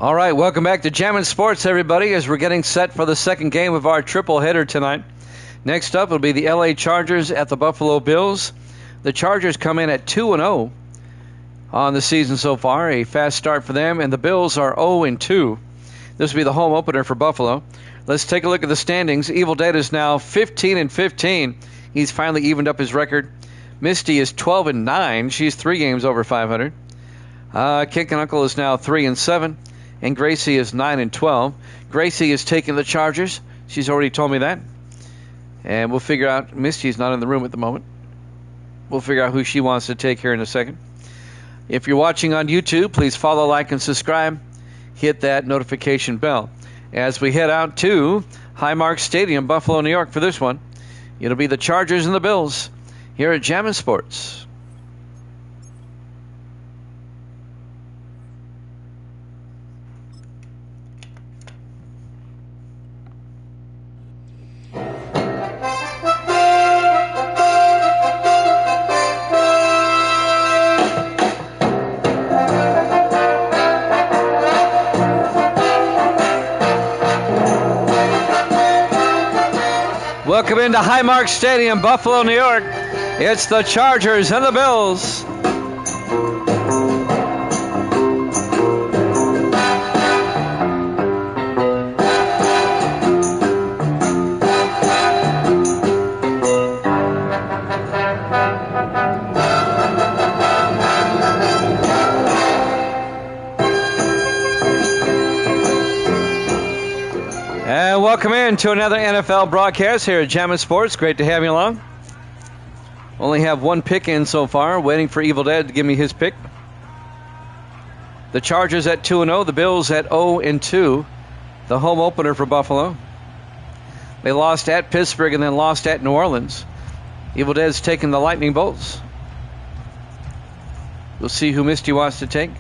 All right, welcome back to Jammin' Sports, everybody, as we're getting set for the second game of our triple header tonight. Next up will be the LA Chargers at the Buffalo Bills. The Chargers come in at 2-0 on the season so far, a fast start for them, and the Bills are 0-2. This will be the home opener for Buffalo. Let's take a look at the standings. Evil Dead is now 15-15. He's finally evened up his record. Misty is 12-9. She's 3 games over 500. Kick and Uncle is now 3-7. And Gracie is 9-12. Gracie is taking the Chargers. She's already told me that. And we'll figure out, Misty's not in the room at the moment. We'll figure out who she wants to take here in a second. If you're watching on YouTube, please follow, like, and subscribe. Hit that notification bell. As we head out to Highmark Stadium, Buffalo, New York for this one, it'll be the Chargers and the Bills here at Jammin' Sports. Welcome into Highmark Stadium, Buffalo, New York. It's the Chargers and the Bills. And welcome in to another NFL broadcast here at Jammin' Sports. Great to have you along. Only have one pick in so far, waiting for Evil Dead to give me his pick. The Chargers at 2-0, the Bills at 0-2. The home opener for Buffalo. They lost at Pittsburgh and then lost at New Orleans. Evil Dead's taking the Lightning Bolts. We'll see who Misty wants to take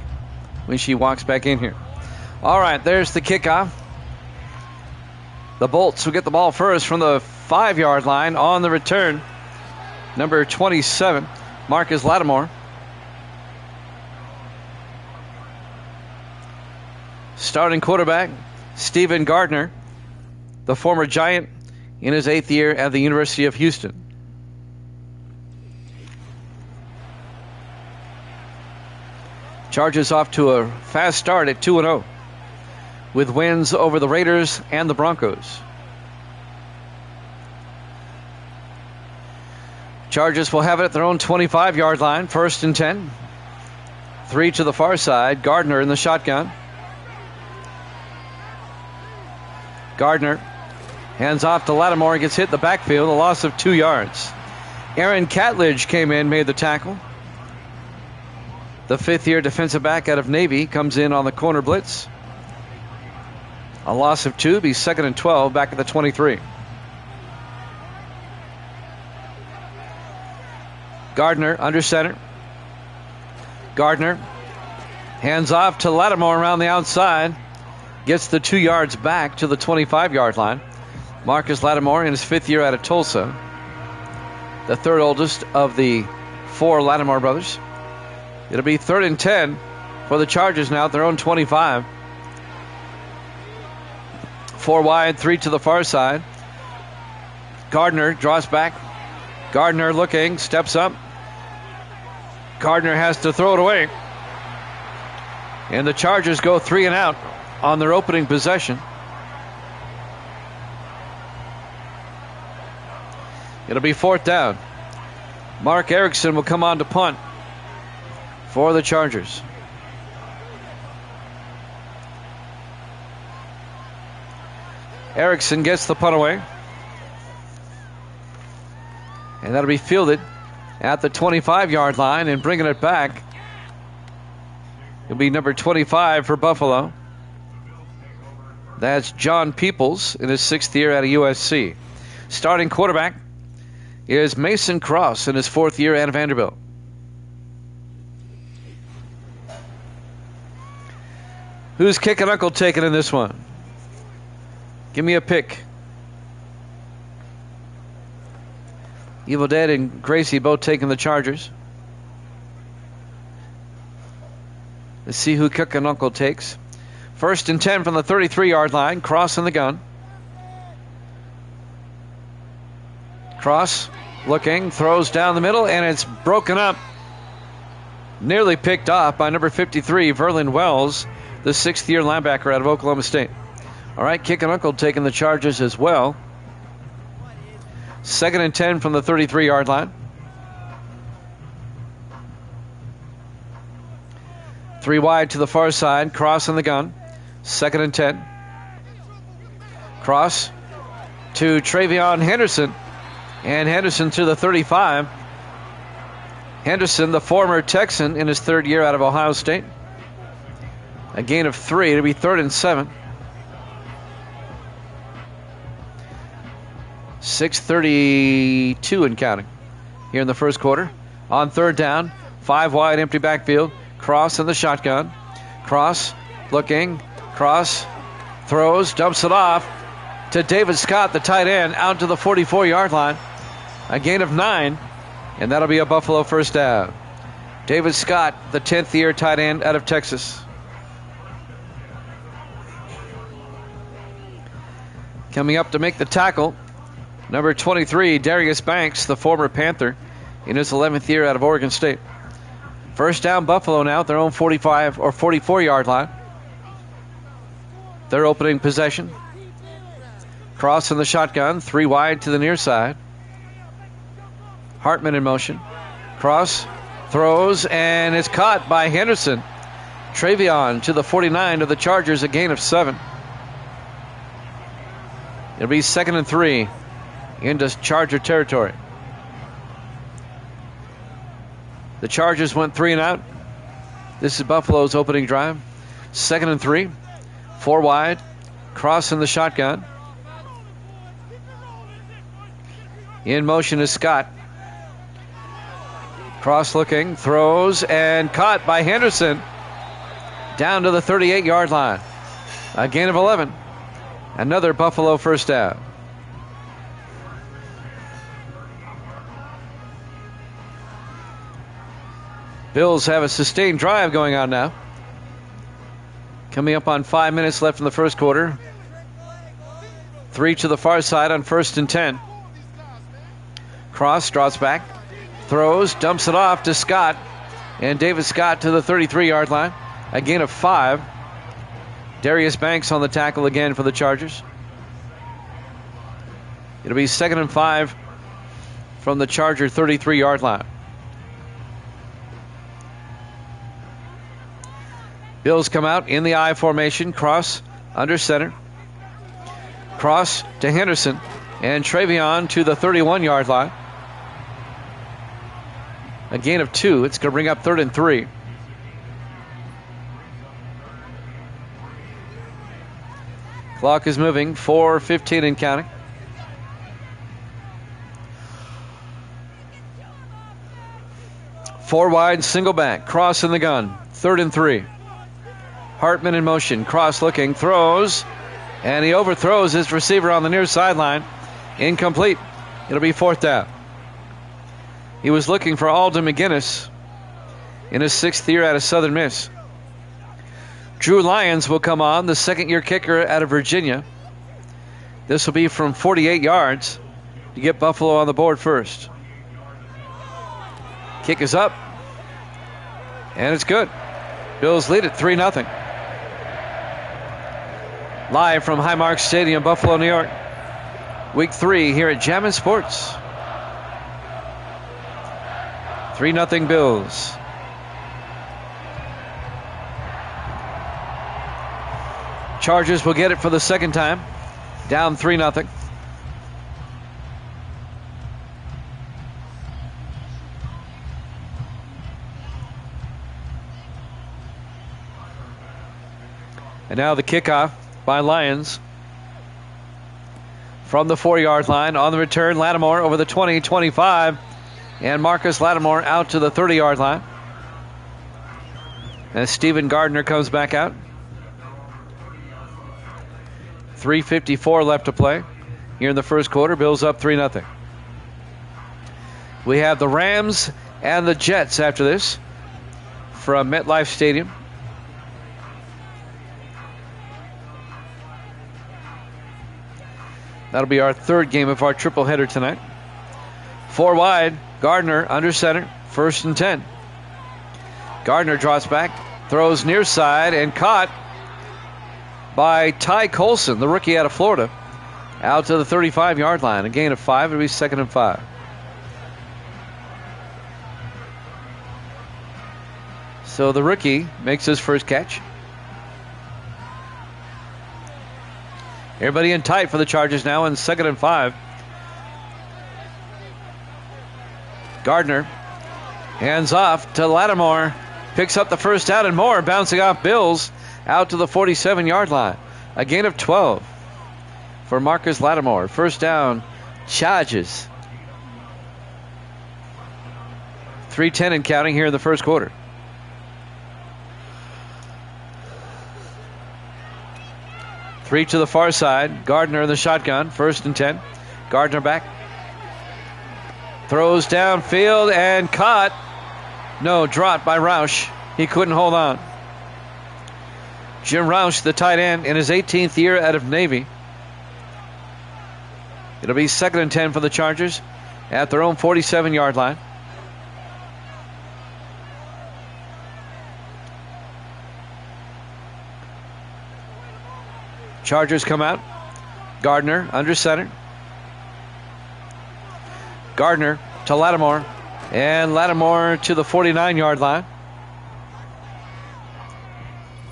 when she walks back in here. All right, there's the kickoff. The Bolts will get the ball first from the 5-yard line on the return. Number 27, Marcus Lattimore. Starting quarterback, Stephen Gardner, the former Giant in his 8th year at the University of Houston. Chargers off to a fast start at 2-0. With wins over the Raiders and the Broncos. Chargers will have it at their own 25-yard line, 1st and 10. 3 to the far side, Gardner in the shotgun. Gardner hands off to Lattimore, gets hit in the backfield, a loss of 2 yards. Aaron Catledge came in, made the tackle. The 5th-year defensive back out of Navy comes in on the corner blitz. A loss of 2, be 2nd and 12, back at the 23. Gardner under center. Gardner hands off to Lattimore around the outside. Gets the 2 yards back to the 25-yard line. Marcus Lattimore in his 5th year out of Tulsa. The 3rd oldest of the 4 Lattimore brothers. It'll be 3rd and 10 for the Chargers now at their own 25. 4 wide, 3 to the far side. Gardner draws back. Gardner looking, steps up. Gardner has to throw it away. And the Chargers go 3 and out on their opening possession. It'll be 4th down. Mark Erickson will come on to punt for the Chargers. Erickson gets the punt away. And that'll be fielded at the 25-yard line, and bringing it back, it'll be number 25 for Buffalo. That's John Peoples in his 6th year out of USC. Starting quarterback is Mason Cross in his 4th year out of Vanderbilt. Who's Kick and Uncle taking in this one? Give me a pick. Evil Dead and Gracie both taking the Chargers. Let's see who Cook and Uncle takes. First and 10 from the 33-yard line. Cross in the gun. Cross looking, throws down the middle, and it's broken up. Nearly picked off by number 53, Verlin Wells, the sixth-year linebacker out of Oklahoma State. All right, Kick and Uncle taking the charges as well. Second and 10 from the 33-yard line. 3 wide to the far side. Cross in the gun. Second and 10. Cross to Travion Henderson. And Henderson to the 35. Henderson, the former Texan, in his third year out of Ohio State. A gain of 3. It'll be 3rd and 7. 6:32 and counting here in the first quarter. On third down, 5 wide, empty backfield. Cross in the shotgun. Cross looking. Cross throws, dumps it off to David Scott, the tight end, out to the 44-yard line. A gain of 9, and that'll be a Buffalo first down. David Scott, the 10th-year tight end out of Texas. Coming up to make the tackle, number 23, Darius Banks, the former Panther, in his 11th year out of Oregon State. First down, Buffalo now at their own 45 or 44-yard line. Their opening possession. Cross in the shotgun, 3 wide to the near side. Hartman in motion. Cross throws, and it's caught by Henderson. Travion to the 49 of the Chargers, a gain of 7. It'll be 2nd and 3 into Charger territory. The Chargers went 3 and out. This is Buffalo's opening drive. 2nd and 3. 4 wide. Cross in the shotgun. In motion is Scott. Cross looking, throws, and caught by Henderson. Down to the 38-yard line. A gain of 11. Another Buffalo first down. Bills have a sustained drive going on now. Coming up on 5 minutes left in the first quarter. 3 to the far side on 1st and 10. Cross draws back, throws, dumps it off to Scott, and David Scott to the 33-yard line. A gain of 5. Darius Banks on the tackle again for the Chargers. It'll be 2nd and 5 from the Charger 33-yard line. Bills come out in the I formation. Cross under center. Cross to Henderson, and Travion to the 31-yard line. A gain of 2. It's going to bring up 3rd and 3. Clock is moving. 4:15 and counting. Four wide, single back. Cross in the gun. 3rd and 3. Hartman in motion. Cross looking. Throws. And he overthrows his receiver on the near sideline. Incomplete. It'll be 4th down. He was looking for Alden McGinnis in his 6th year out of Southern Miss. Drew Lyons will come on, the 2nd-year kicker out of Virginia. This will be from 48 yards to get Buffalo on the board first. Kick is up, and it's good. Bills lead it 3-0. Live from Highmark Stadium, Buffalo, New York. Week 3 here at Jammin' Sports. 3-0 Bills. Chargers will get it for the second time. Down 3-0. And now the kickoff by Lions. From the 4-yard line on the return, Lattimore over the 20-25. And Marcus Lattimore out to the 30-yard line. As Stephen Gardner comes back out. 3:54 left to play here in the first quarter. Bills up 3-0. We have the Rams and the Jets after this from MetLife Stadium. That'll be our third game of our triple header tonight. 4 wide. Gardner under center. 1st and 10. Gardner draws back. Throws near side and caught by Ty Colson, the rookie out of Florida. Out to the 35-yard line. A gain of 5. It'll be 2nd and 5. So the rookie makes his first catch. Everybody in tight for the Chargers now in 2nd and 5. Gardner hands off to Lattimore. Picks up the first down and more. Bouncing off Bills out to the 47-yard line. A gain of 12 for Marcus Lattimore. First down, Chargers. 3:10 and counting here in the first quarter. Three to the far side. Gardner in the shotgun. 1st and 10. Gardner back. Throws downfield and caught. No, dropped by Roush. He couldn't hold on. Jim Roush, the tight end, in his 18th year out of Navy. It'll be 2nd and 10 for the Chargers at their own 47-yard line. Chargers come out. Gardner under center. Gardner to Lattimore. And Lattimore to the 49-yard line.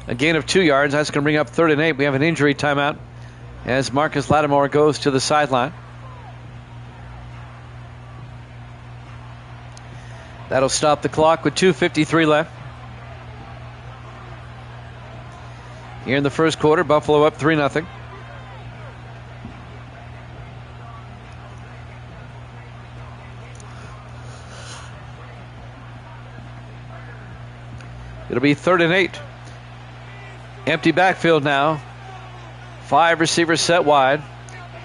A gain of 2 yards. That's going to bring up 3rd and 8. We have an injury timeout as Marcus Lattimore goes to the sideline. That'll stop the clock with 2:53 left. Here in the first quarter, Buffalo up 3-0. It'll be 3rd and 8. Empty backfield now. 5 receivers set wide.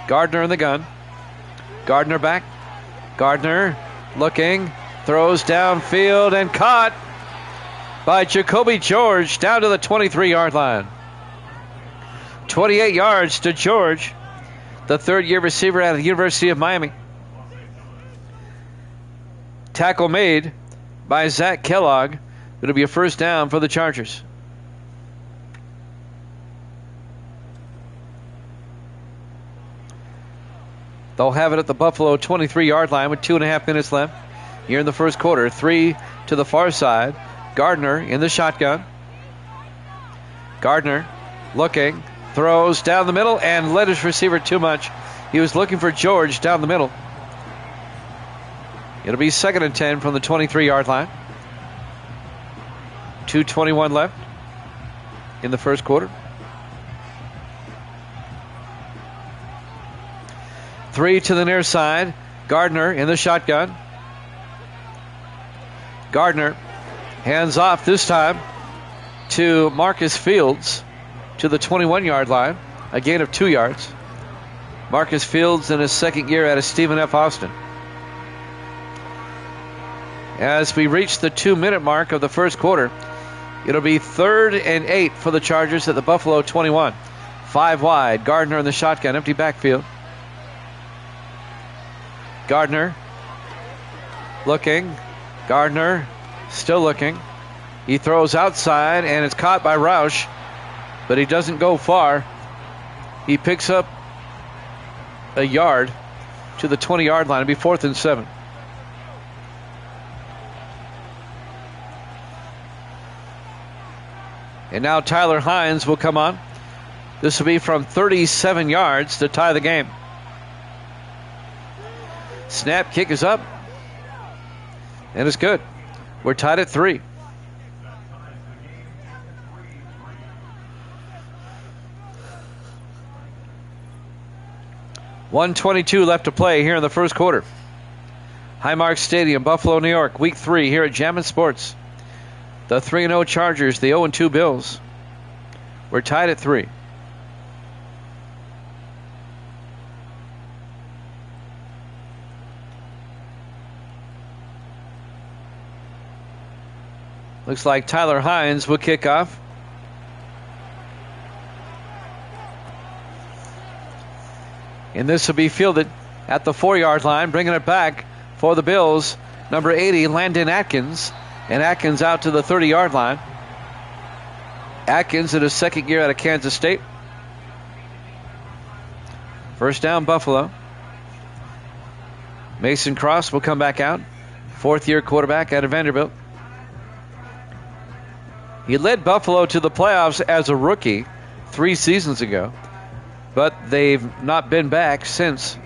Gardner in the gun. Gardner back. Gardner looking. Throws downfield and caught by Jacoby George down to the 23-yard line. 28 yards to George, the 3rd-year receiver out of the University of Miami. Tackle made by Zach Kellogg. It'll be a first down for the Chargers. They'll have it at the Buffalo 23-yard line with 2.5 minutes left here in the first quarter. 3 to the far side. Gardner in the shotgun. Gardner looking. Throws down the middle and led his receiver too much. He was looking for George down the middle. It'll be 2nd and 10 from the 23-yard line. 2:21 left in the first quarter. 3 to the near side. Gardner in the shotgun. Gardner hands off this time to Marcus Fields to the 21-yard line. A gain of 2 yards. Marcus Fields in his 2nd year out of Stephen F. Austin. As we reach the 2-minute mark of the first quarter, it'll be 3rd and 8 for the Chargers at the Buffalo 21. 5 wide. Gardner in the shotgun. Empty backfield. Gardner looking. Gardner still looking. He throws outside and it's caught by Roush, but he doesn't go far. He picks up a yard to the 20-yard line. It'll be 4th and 7. And now Tyler Hines will come on. This will be from 37 yards to tie the game. Snap, kick is up. And it's good. We're tied at 3. .122 left to play here in the first quarter. Highmark Stadium, Buffalo, New York, Week 3 here at Jammin' Sports. The 3-0 Chargers, the 0-2 Bills. We're tied at 3. Looks like Tyler Hines will kick off. And this will be fielded at the 4-yard line, bringing it back for the Bills. Number 80, Landon Atkins. And Atkins out to the 30-yard line. Atkins in his second year out of Kansas State. First down, Buffalo. Mason Cross will come back out. Fourth-year quarterback out of Vanderbilt. He led Buffalo to the playoffs as a rookie 3 seasons ago, but they've not been back since.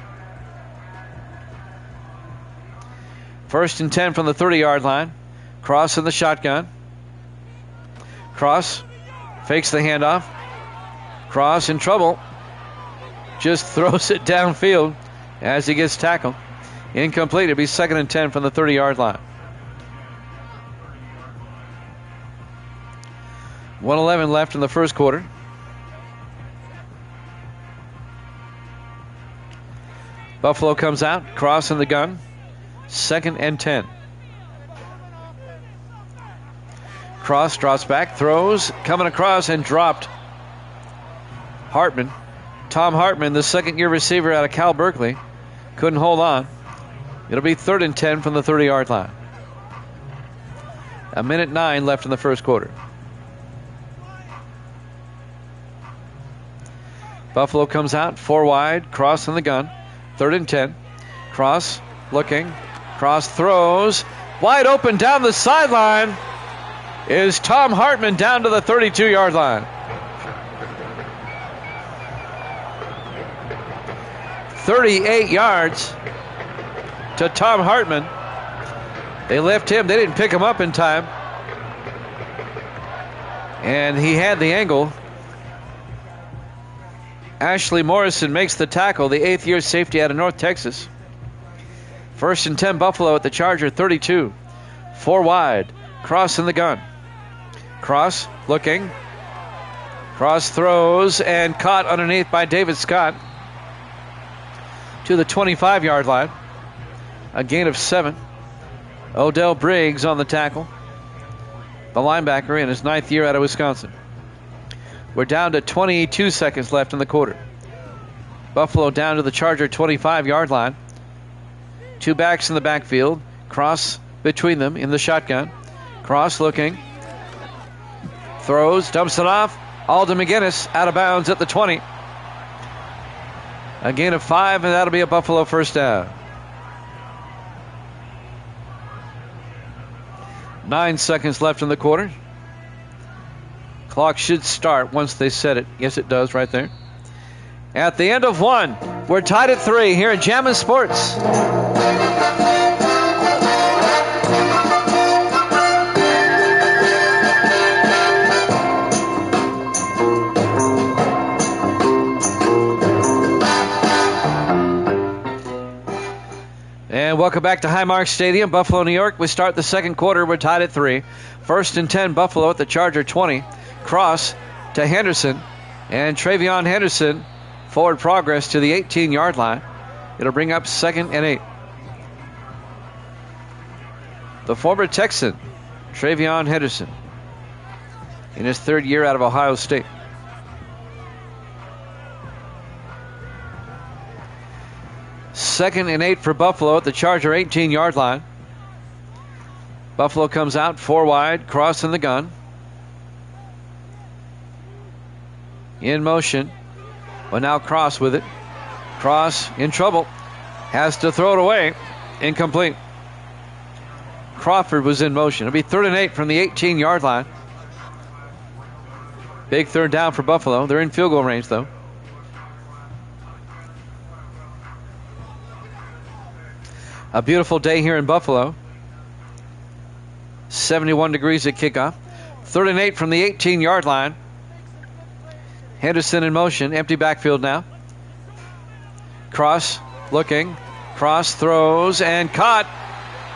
First and 10 from the 30-yard line. Cross in the shotgun. Cross fakes the handoff. Cross in trouble. Just throws it downfield as he gets tackled. Incomplete. It'll be second and 10 from the 30-yard line. 1:11 left in the first quarter. Buffalo comes out. Cross in the gun. Second and 10. Cross drops back. Throws. Coming across and dropped. Hartman. Tom Hartman, the second-year receiver out of Cal Berkeley, couldn't hold on. It'll be third and 10 from the 30-yard line. 1:09 left in the first quarter. Buffalo comes out, 4 wide, Cross in the gun, third and 10. Cross looking, Cross throws, wide open down the sideline is Tom Hartman down to the 32-yard line. 38 yards to Tom Hartman. They left him, they didn't pick him up in time. And he had the angle. Ashley Morrison makes the tackle, the 8th-year safety out of North Texas. First and 10, Buffalo at the Charger 32. 4 wide. Cross in the gun. Cross looking. Cross throws and caught underneath by David Scott to the 25-yard line. A gain of 7. Odell Briggs on the tackle. The linebacker in his 9th year out of Wisconsin. We're down to 22 seconds left in the quarter. Buffalo down to the Charger 25-yard line. 2 backs in the backfield. Cross between them in the shotgun. Cross looking. Throws, dumps it off. Alden McGinnis out of bounds at the 20. A gain of 5, and that'll be a Buffalo first down. 9 seconds left in the quarter. Clock should start once they set it. Yes, it does right there. At the end of 1, we're tied at 3 here at Jammin' Sports. And welcome back to Highmark Stadium, Buffalo, New York. We start the second quarter. We're tied at 3. First and 10, Buffalo at the Charger 20. Cross to Henderson. And Travion Henderson, forward progress to the 18-yard line. It'll bring up second and 8. The former Texan, Travion Henderson, in his 3rd year out of Ohio State. Second and 8 for Buffalo at the Charger 18-yard line. Buffalo comes out 4 wide, Cross in the gun. In motion. Well, now Cross with it. Cross in trouble. Has to throw it away. Incomplete. Crawford was in motion. It'll be third and 8 from the 18-yard line. Big third down for Buffalo. They're in field goal range, though. A beautiful day here in Buffalo. 71 degrees at kickoff. Third and 8 from the 18-yard line. Henderson in motion. Empty backfield now. Cross looking. Cross throws and caught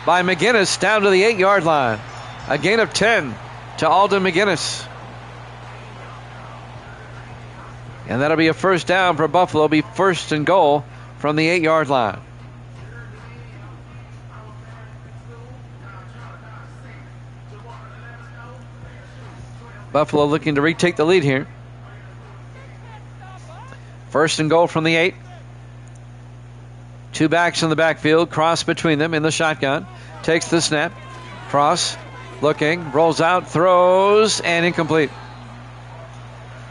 by McGinnis down to the 8-yard line. A gain of 10 to Alden McGinnis. And that'll be a first down for Buffalo. Be first and goal from the 8-yard line. Buffalo looking to retake the lead here. First and goal from the 8. Two backs in the backfield. Cross between them in the shotgun. Takes the snap. Cross looking. Rolls out. Throws. And incomplete.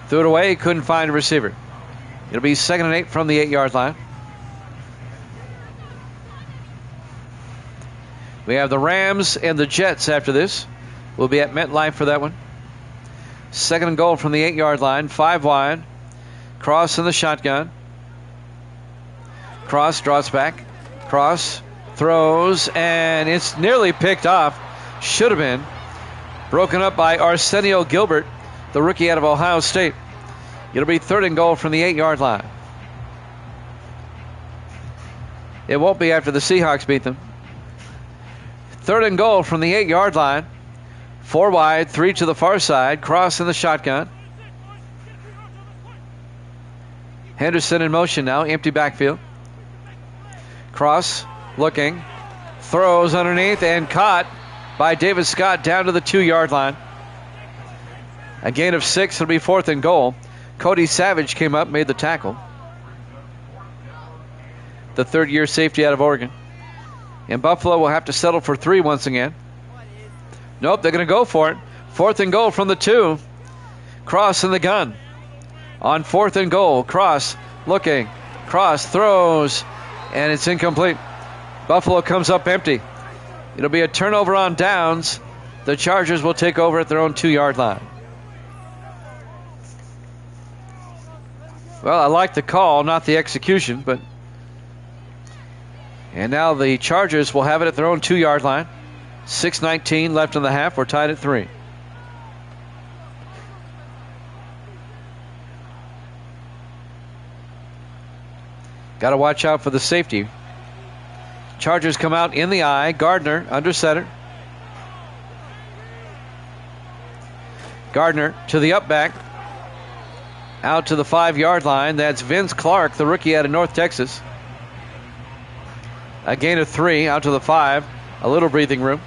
Threw it away. Couldn't find a receiver. It'll be 2nd and 8 from the 8-yard line. We have the Rams and the Jets after this. We'll be at MetLife for that one. 2nd and goal from the 8-yard line. 5 wide. Cross in the shotgun. Cross draws back. Cross throws, and it's nearly picked off. Should have been. Broken up by Arsenio Gilbert, the rookie out of Ohio State. It'll be 3rd and goal from the 8-yard line. It won't be after the Seahawks beat them. 3rd and goal from the 8-yard line. 4 wide, 3 to the far side. Cross in the shotgun. Henderson in motion now, empty backfield. Cross looking. Throws underneath and caught by David Scott down to the 2-yard line. A gain of 6. It'll be 4th and goal. Cody Savage came up, made the tackle. The 3rd-year safety out of Oregon. And Buffalo will have to settle for 3 once again. Nope, they're going to go for it. 4th and goal from the 2. Cross in the gun. On 4th and goal, Cross looking. Cross throws, and it's incomplete. Buffalo comes up empty. It'll be a turnover on downs. The Chargers will take over at their own 2-yard line. Well, I like the call, not the execution, but... And now the Chargers will have it at their own 2-yard line. 6:19 left in the half. We're tied at 3. Got to watch out for the safety. Chargers come out in the eye. Gardner under center. Gardner to the up back. Out to the 5-yard line. That's Vince Clark, the rookie out of North Texas. A gain of 3 out to the 5. A little breathing room.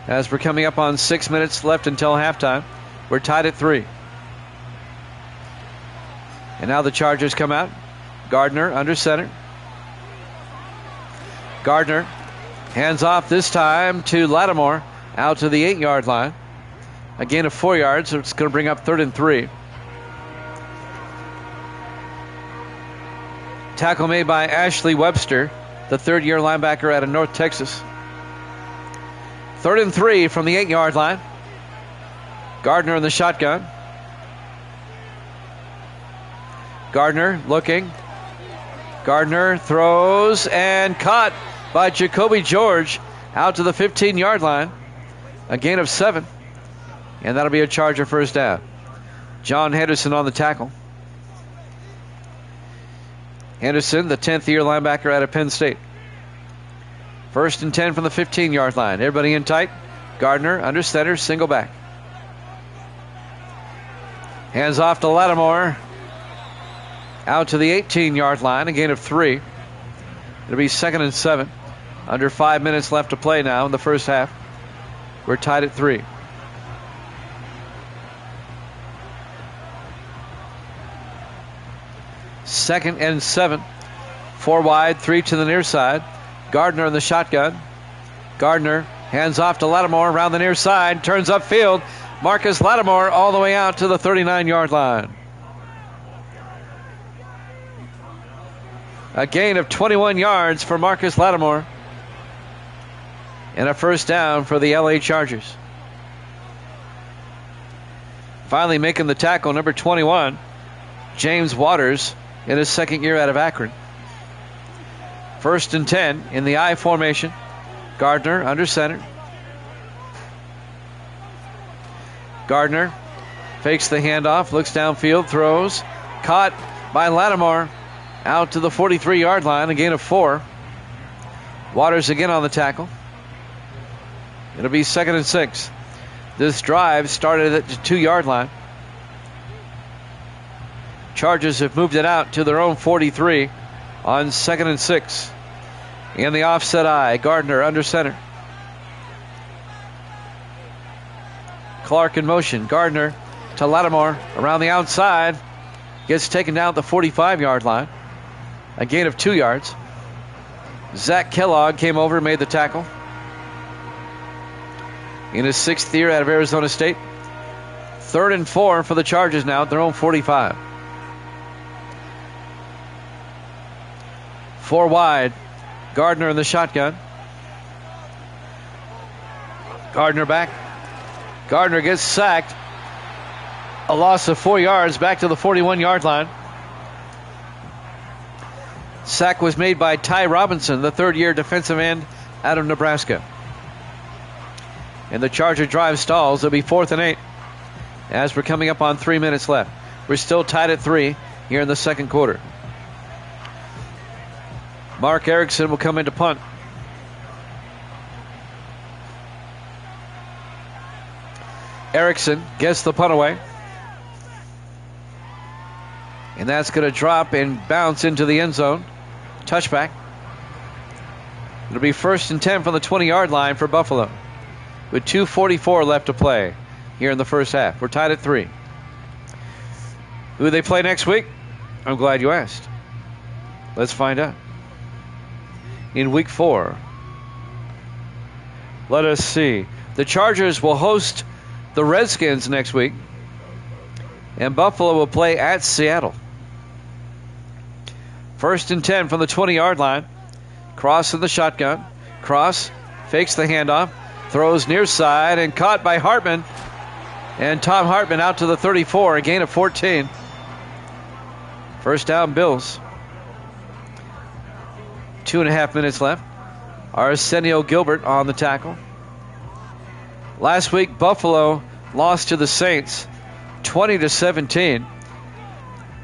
As we're coming up on 6 minutes left until halftime. We're tied at 3. And now the Chargers come out. Gardner under center. Gardner hands off this time to Lattimore out to the 8-yard line. A gain of 4 yards, so it's going to bring up 3rd and 3. Tackle made by Ashley Webster, the 3rd-year linebacker out of North Texas. 3rd and 3 from the 8-yard line. Gardner in the shotgun. Gardner looking. Gardner throws and caught by Jacoby George out to the 15-yard line. A gain of 7. And that'll be a Charger first down. John Henderson on the tackle. Henderson, the 10th-year linebacker out of Penn State. 1st and 10 from the 15-yard line. Everybody in tight. Gardner under center, single back. Hands off to Lattimore. Out to the 18-yard line, a gain of 3. It'll be 2nd and 7. Under 5 minutes left to play now in the first half. We're tied at 3. Second and 7. 4 wide, 3 to the near side. Gardner in the shotgun. Gardner hands off to Lattimore around the near side. Turns upfield. Marcus Lattimore all the way out to the 39-yard line. A gain of 21 yards for Marcus Lattimore. And a first down for the LA Chargers. Finally making the tackle, number 21, James Waters, in his 2nd year out of Akron. 1st and 10 in the I formation. Gardner under center. Gardner fakes the handoff, looks downfield, throws. Caught by Lattimore out to the 43-yard line, a gain of 4. Waters again on the tackle. It'll be 2nd and 6. This drive started at the 2-yard line. Chargers have moved it out to their own 43 on 2nd and 6. In the offset eye, Gardner under center. Clark in motion. Gardner to Lattimore around the outside. Gets taken down at the 45-yard line. A gain of 2 yards. Zach Kellogg came over and made the tackle. In his 6th year out of Arizona State. 3rd and 4 for the Chargers now at their own 45. 4 wide. Gardner in the shotgun. Gardner back. Gardner gets sacked. A loss of 4 yards back to the 41-yard line. Sack was made by Ty Robinson, the 3rd-year defensive end out of Nebraska. And the Charger drive stalls. It'll be 4th and 8 as we're coming up on 3 minutes left. We're still tied at 3 here in the second quarter. Mark Erickson will come in to punt. Erickson gets the punt away. And that's going to drop and bounce into the end zone. Touchback. It'll be 1st and 10 from the 20-yard line for Buffalo, with 2:44 left to play here in the first half. We're tied at 3. Who they play next week? I'm glad you asked. Let's find out. In week 4, let us see. The Chargers will host the Redskins next week, and Buffalo will play at Seattle. 1st and 10 from the 20-yard line. Cross in the shotgun. Cross fakes the handoff, throws near side, and caught by Hartman. And Tom Hartman out to the 34, a gain of 14. First down, Bills. 2.5 minutes left. Arsenio Gilbert on the tackle. Last week, Buffalo lost to the Saints 20-17.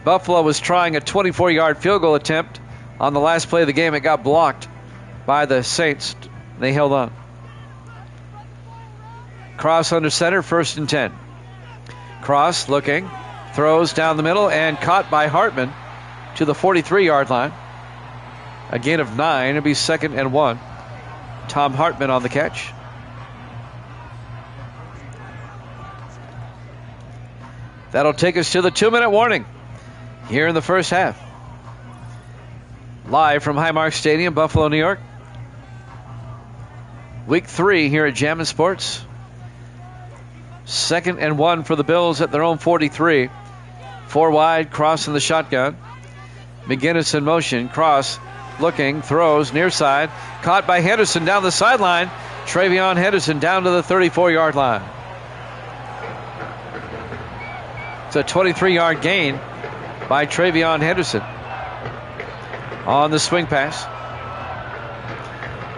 Buffalo was trying a 24-yard field goal attempt on the last play of the game. It got blocked by the Saints. They held on. Cross under center, 1st and 10. Cross looking, throws down the middle, and caught by Hartman to the 43-yard line. A gain of 9. It'll be 2nd and 1. Tom Hartman on the catch. That'll take us to the 2-minute warning here in the first half. Live from Highmark Stadium, Buffalo, New York. Week 3 here at Jammin' Sports. 2nd and 1 for the Bills at their own 43. 4 wide, cross in the shotgun. McGinnis in motion, cross looking, throws near side. Caught by Henderson down the sideline. Travion Henderson down to the 34-yard line. It's a 23-yard gain by Travion Henderson on the swing pass.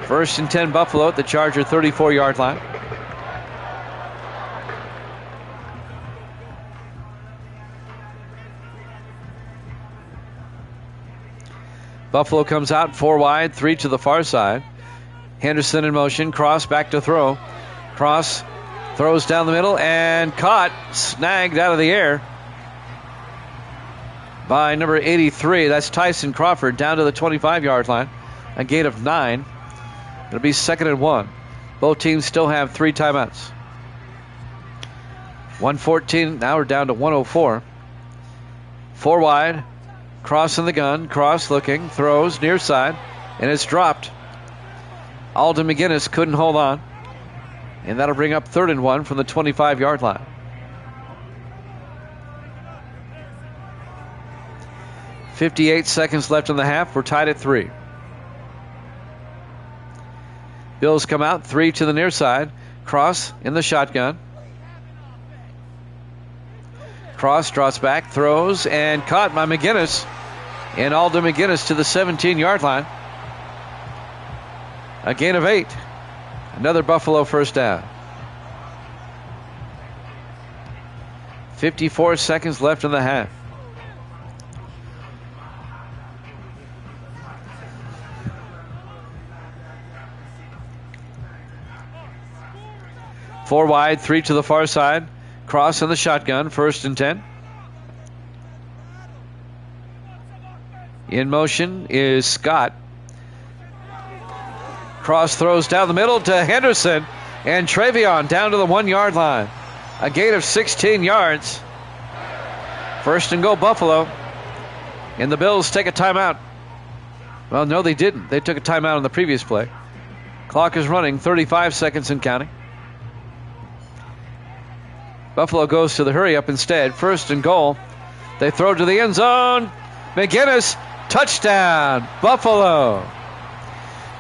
1st and 10 Buffalo at the Charger 34-yard line. Buffalo comes out 4 wide, 3 to the far side. Henderson in motion, cross back to throw. Cross throws down the middle and caught, snagged out of the air by number 83. That's Tyson Crawford down to the 25-yard line. A gain of 9. It'll be 2nd and 1. Both teams still have 3 timeouts. 1:14. Now we're down to 1:04. 4 wide. Cross in the gun. Cross looking. Throws near side. And it's dropped. Alden McGinnis couldn't hold on. And that'll bring up 3rd and 1 from the 25-yard line. .58 seconds left in the half. We're tied at 3. Bills come out 3 to the near side. Cross in the shotgun. Cross draws back, throws, and caught by McGinnis. And Alden McGinnis to the 17-yard line. A gain of 8. Another Buffalo first down. 54 seconds left in the half. Four wide, 3 to the far side. Cross in the shotgun, 1st and 10. In motion is Scott. Cross throws down the middle to Henderson, and Travion down to the 1-yard line. A gain of 16 yards. 1st and goal, Buffalo. And the Bills take a timeout. Well, no, they didn't. They took a timeout on the previous play. Clock is running, 35 seconds and counting. Buffalo goes to the hurry-up instead. First and goal. They throw to the end zone. McGinnis, touchdown, Buffalo.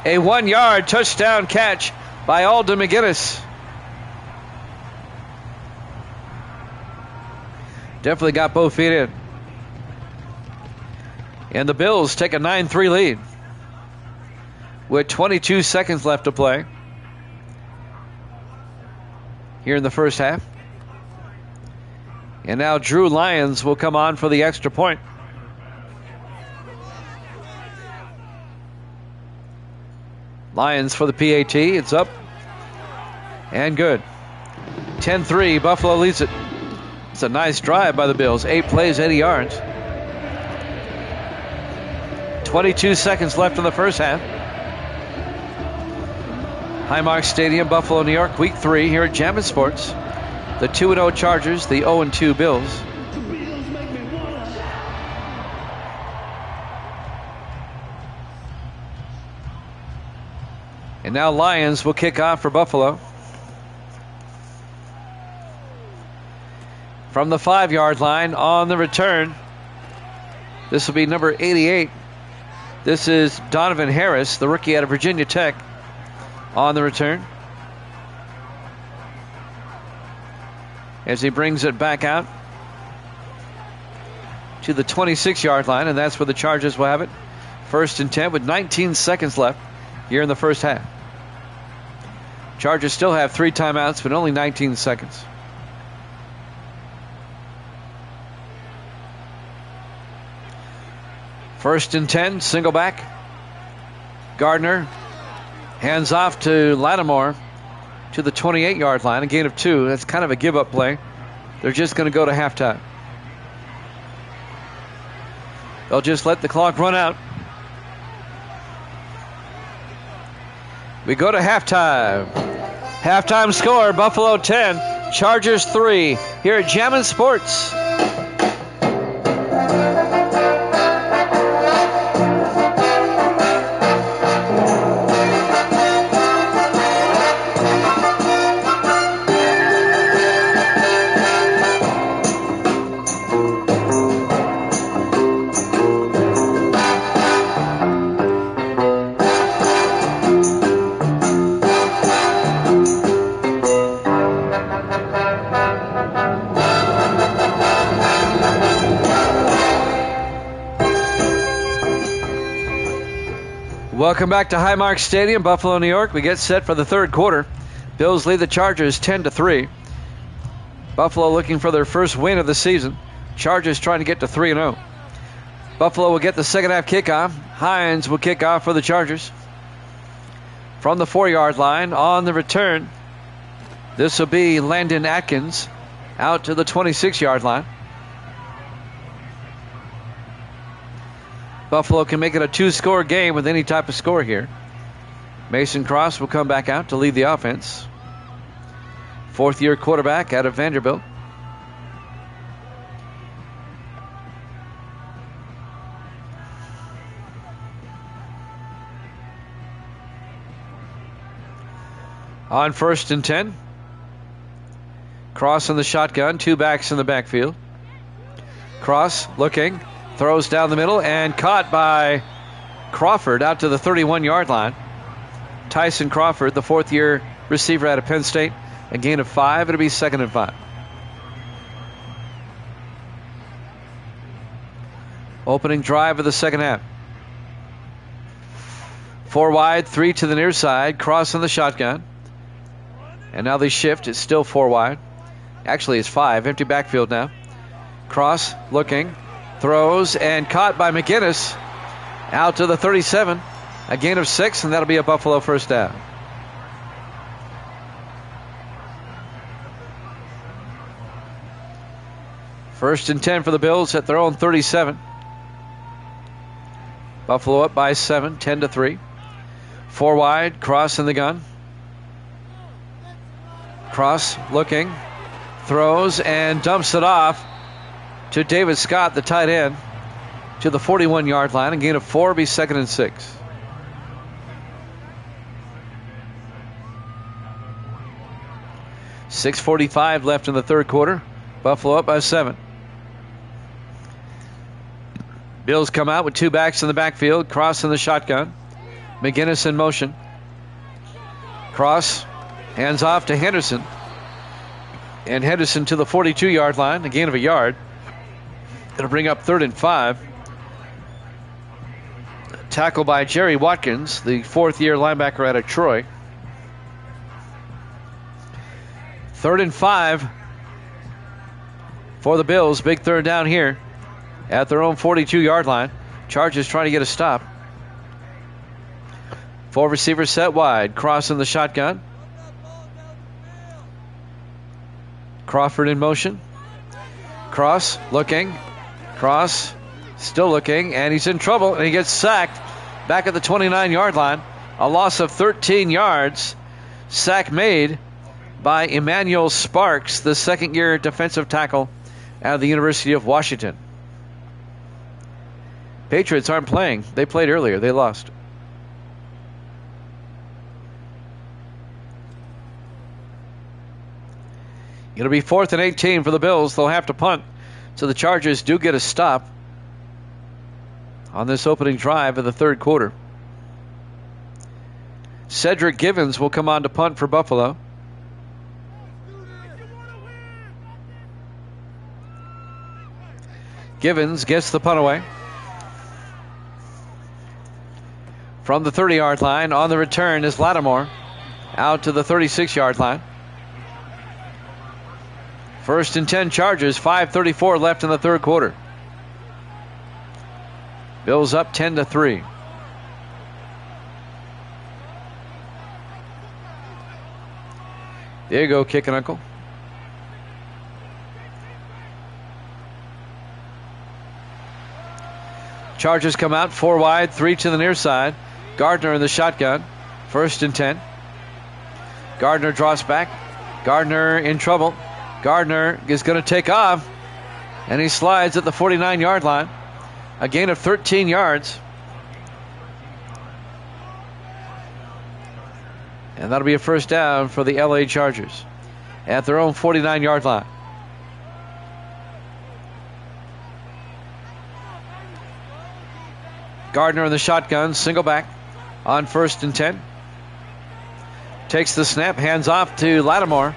A 1-yard touchdown catch by Alden McGinnis. Definitely got both feet in. And the Bills take a 9-3 lead with 22 seconds left to play here in the first half. And now Drew Lyons will come on for the extra point. Lyons for the PAT. It's up and good. 10-3. Buffalo leads it. It's a nice drive by the Bills. 8 plays, 80 yards. 22 seconds left in the first half. Highmark Stadium, Buffalo, New York, Week 3 here at Jammin' Sports. The 2-0 Chargers, the 0-2 Bills. And now Lions will kick off for Buffalo. From the 5-yard line on the return. This will be number 88. This is Donovan Harris, the rookie out of Virginia Tech, on the return. As he brings it back out to the 26-yard line, and that's where the Chargers will have it. 1st and 10 with 19 seconds left here in the first half. Chargers still have 3 timeouts, but only 19 seconds. First and 10, single back. Gardner hands off to Lattimore to the 28-yard line, a gain of 2. That's kind of a give-up play. They're just going to go to halftime. They'll just let the clock run out. We go to halftime. Halftime score, Buffalo 10, Chargers 3, here at Jammin' Sports. Welcome back to Highmark Stadium, Buffalo, New York. We get set for the third quarter. Bills lead the Chargers 10-3. Buffalo looking for their first win of the season. Chargers trying to get to 3-0. Buffalo will get the second half kickoff. Hines will kick off for the Chargers. From the 4-yard line on the return, this will be Landon Atkins out to the 26-yard line. Buffalo can make it a 2-score game with any type of score here. Mason Cross will come back out to lead the offense. 4th-year quarterback out of Vanderbilt. On 1st and 10. Cross in the shotgun, 2 backs in the backfield. Cross looking. Throws down the middle and caught by Crawford out to the 31-yard line. Tyson Crawford, the 4th-year receiver out of Penn State. A gain of 5. It'll be 2nd and 5. Opening drive of the second half. 4 wide, 3 to the near side. Cross in the shotgun. And now they shift. It's still 4 wide. Actually, it's 5. Empty backfield now. Cross looking. Throws and caught by McGinnis out to the 37. A gain of 6, and that'll be a Buffalo first down. First and 10 for the Bills at their own 37. Buffalo up by 7, 10-3. 4 wide, Cross in the gun. Cross looking, throws and dumps it off to David Scott, the tight end. to the 41-yard line. A gain of 4 will be 2nd and 6. .6:45 left in the third quarter. Buffalo up by 7. Bills come out with 2 backs in the backfield. Cross in the shotgun. McGinnis in motion. Cross hands off to Henderson. And Henderson to the 42-yard line. A gain of a yard. It'll bring up 3rd and 5. Tackle by Jerry Watkins, the 4th-year linebacker out of Troy. 3rd and 5 for the Bills. Big third down here at their own 42-yard line. Chargers trying to get a stop. 4 receivers set wide. Cross in the shotgun. Crawford in motion. Cross looking. Cross still looking, and he's in trouble, and he gets sacked back at the 29-yard line. A loss of 13 yards. Sack made by Emmanuel Sparks, the 2nd-year defensive tackle out of the University of Washington. Patriots aren't playing. They played earlier. They lost. It'll be 4th and 18 for the Bills. They'll have to punt. So the Chargers do get a stop on this opening drive of the third quarter. Cedric Givens will come on to punt for Buffalo. Givens gets the punt away. From the 30-yard line, on the return is Lattimore out to the 36-yard line. 1st and 10 Chargers, 5:34 left in the third quarter. Bills up 10-3. There you go, kicking uncle. Chargers come out 4 wide, 3 to the near side. Gardner in the shotgun. 1st and 10. Gardner draws back. Gardner in trouble. Gardner is going to take off, and he slides at the 49-yard line. A gain of 13 yards. And that'll be a first down for the LA Chargers at their own 49-yard line. Gardner in the shotgun, single back on 1st and 10. Takes the snap, hands off to Lattimore.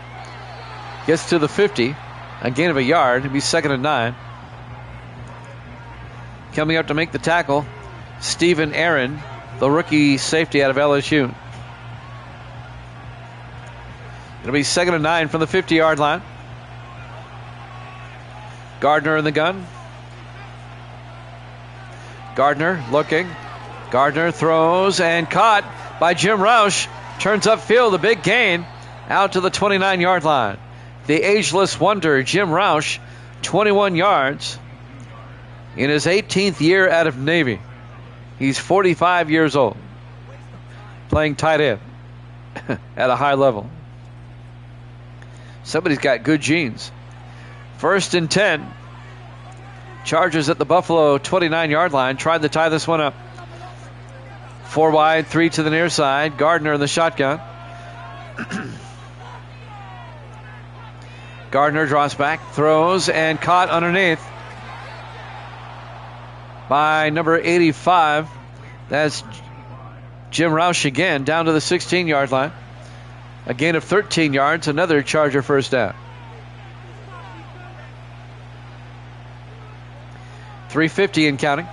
Gets to the 50. A gain of a yard. It'll be 2nd and 9. Coming up to make the tackle, Stephen Aaron, the rookie safety out of LSU. It'll be 2nd and 9 from the 50-yard line. Gardner in the gun. Gardner looking. Gardner throws and caught by Jim Roush. Turns upfield, a big gain out to the 29-yard line. The ageless wonder, Jim Roush, 21 yards in his 18th year out of Navy. He's 45 years old, playing tight end at a high level. Somebody's got good genes. 1st and 10. Chargers at the Buffalo 29-yard line. Tried to tie this one up. 4 wide, 3 to the near side. Gardner in the shotgun. Gardner draws back, throws, and caught underneath by number 85. That's Jim Roush again, down to the 16-yard line. A gain of 13 yards, another Charger first down. 3:50 and counting.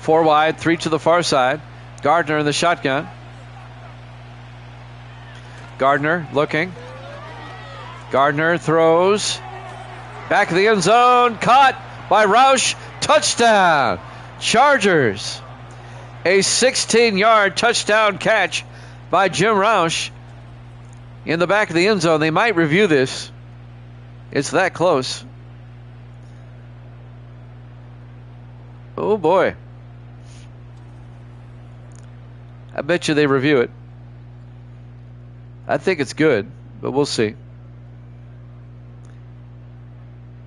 4 wide, 3 to the far side. Gardner in the shotgun. Gardner looking. Gardner throws. Back of the end zone. Caught by Roush. Touchdown. Chargers. A 16-yard touchdown catch by Jim Roush in the back of the end zone. They might review this. It's that close. Oh, boy. I bet you they review it. I think it's good, but we'll see.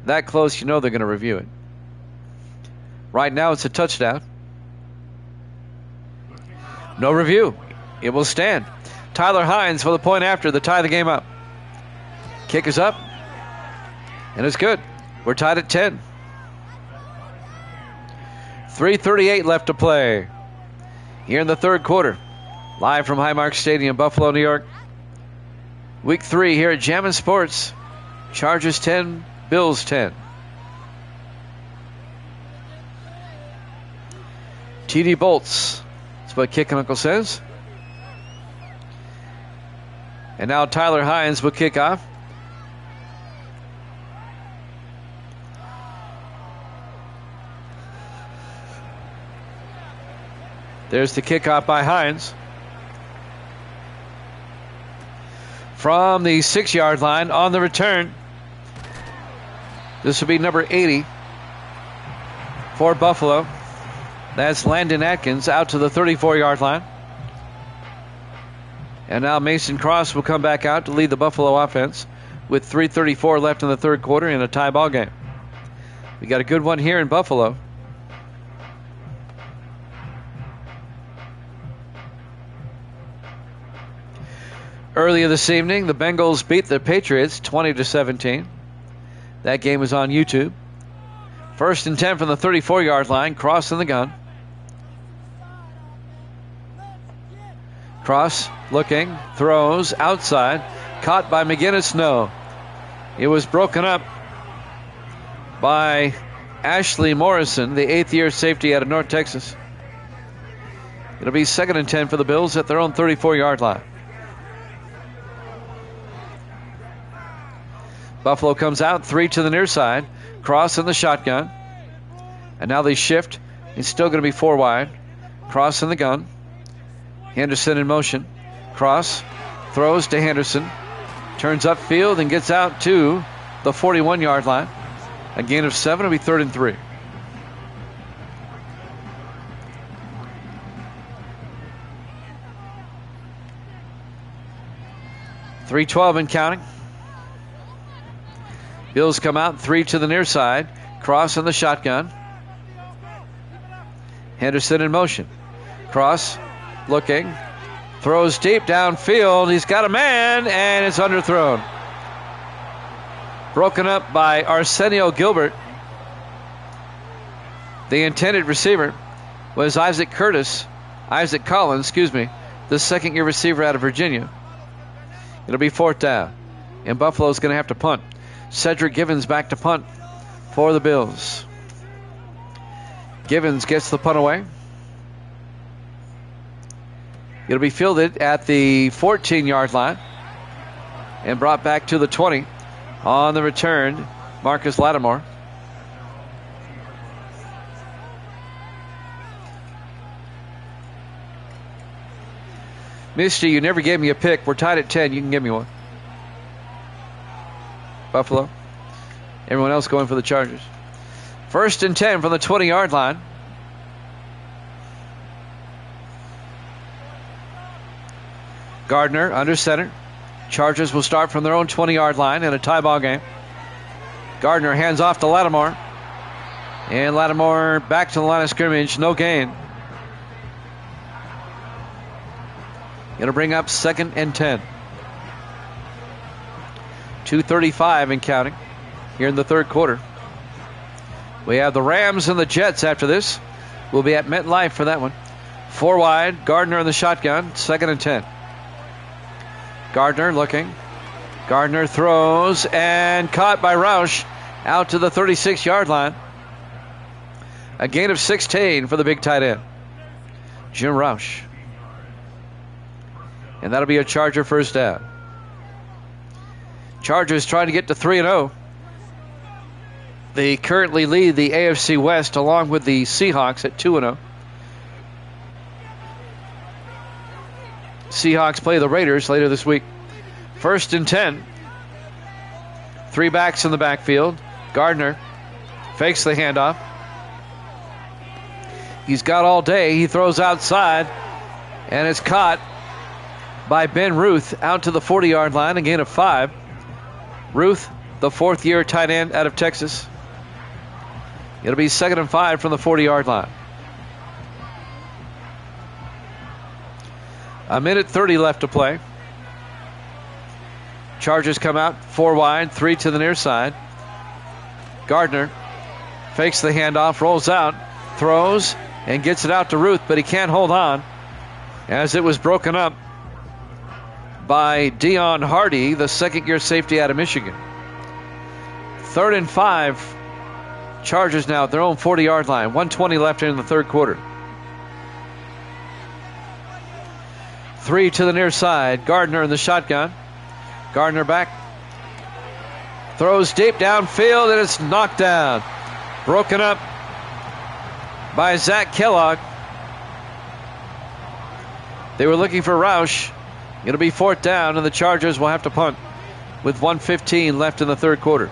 That close, you know they're going to review it. Right now it's a touchdown. No review. It will stand. Tyler Hines for the point after to tie the game up. Kick is up. And it's good. We're tied at 10. 3:38 left to play here in the third quarter. Live from Highmark Stadium, Buffalo, New York. Week 3 here at Jammin' Sports. Chargers 10, Bills 10. TD Bolts. That's what Kick and Uncle says. And now Tyler Hines will kick off. There's the kickoff by Hines. From the 6-yard line on the return. This will be number 80 for Buffalo. That's Landon Atkins out to the 34-yard line. And now Mason Cross will come back out to lead the Buffalo offense with 3:34 left in the third quarter in a tie ball game. We got a good one here in Buffalo. Earlier this evening, the Bengals beat the Patriots 20-17. That game was on YouTube. 1st and 10 from the 34-yard line. Cross in the gun. Cross looking, throws outside. Caught by McGinnis. No. It was broken up by Ashley Morrison, the 8th-year safety out of North Texas. It'll be 2nd and 10 for the Bills at their own 34-yard line. Buffalo comes out, 3 to the near side. Cross in the shotgun. And now they shift. It's still going to be 4 wide. Cross in the gun. Henderson in motion. Cross throws to Henderson. Turns upfield and gets out to the 41-yard line. A gain of 7. It'll be 3rd and 3. .312 and counting. Bills come out, 3 to the near side. Cross in the shotgun. Henderson in motion. Cross looking. Throws deep downfield. He's got a man, and it's underthrown. Broken up by Arsenio Gilbert. The intended receiver was Isaac Collins, the second-year receiver out of Virginia. It'll be 4th down, and Buffalo's going to have to punt. Cedric Givens back to punt for the Bills. Givens gets the punt away. It'll be fielded at the 14-yard line and brought back to the 20. On the return, Marcus Lattimore. Misty, you never gave me a pick. We're tied at 10. You can give me one. Buffalo. Everyone else going for the Chargers. 1st and 10 from the 20-yard line. Gardner under center. Chargers will start from their own 20-yard line in a tie ball game. Gardner hands off to Lattimore. And Lattimore back to the line of scrimmage. No gain. It'll bring up 2nd and 10. 2:35 and counting here in the third quarter. We have the Rams and the Jets after this. We'll be at MetLife for that one. 4 wide. Gardner in the shotgun. 2nd and 10. Gardner looking. Gardner throws and caught by Roush out to the 36-yard line. A gain of 16 for the big tight end, Jim Roush. And that'll be a Charger first down. Chargers trying to get to 3-0. They currently lead the AFC West along with the Seahawks at 2-0. Seahawks play the Raiders later this week. 1st and 10. 3 backs in the backfield. Gardner fakes the handoff. He's got all day. He throws outside, and it's caught by Ben Ruth out to the 40-yard line, a gain of 5. Ruth, the 4th-year tight end out of Texas. It'll be 2nd and 5 from the 40-yard line. A minute 30 left to play. Chargers come out 4 wide, 3 to the near side. Gardner fakes the handoff, rolls out, throws, and gets it out to Ruth, but he can't hold on as it was broken up by Dion Hardy, the second-year safety out of Michigan. 3rd and 5. Chargers now at their own 40-yard line. 1:20 left in the third quarter. 3 to the near side. Gardner in the shotgun. Gardner back. Throws deep downfield, and it's knocked down. Broken up by Zach Kellogg. They were looking for Roush. It'll be 4th down, and the Chargers will have to punt with 1:15 left in the third quarter.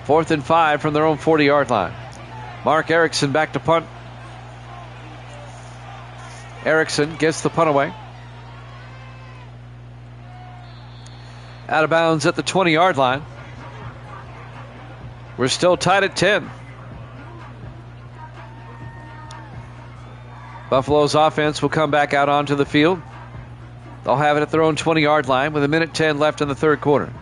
4th and 5 from their own 40-yard line. Mark Erickson back to punt. Erickson gets the punt away. Out of bounds at the 20-yard line. We're still tied at 10. Buffalo's offense will come back out onto the field. They'll have it at their own 20-yard line with 1:10 left in the third quarter.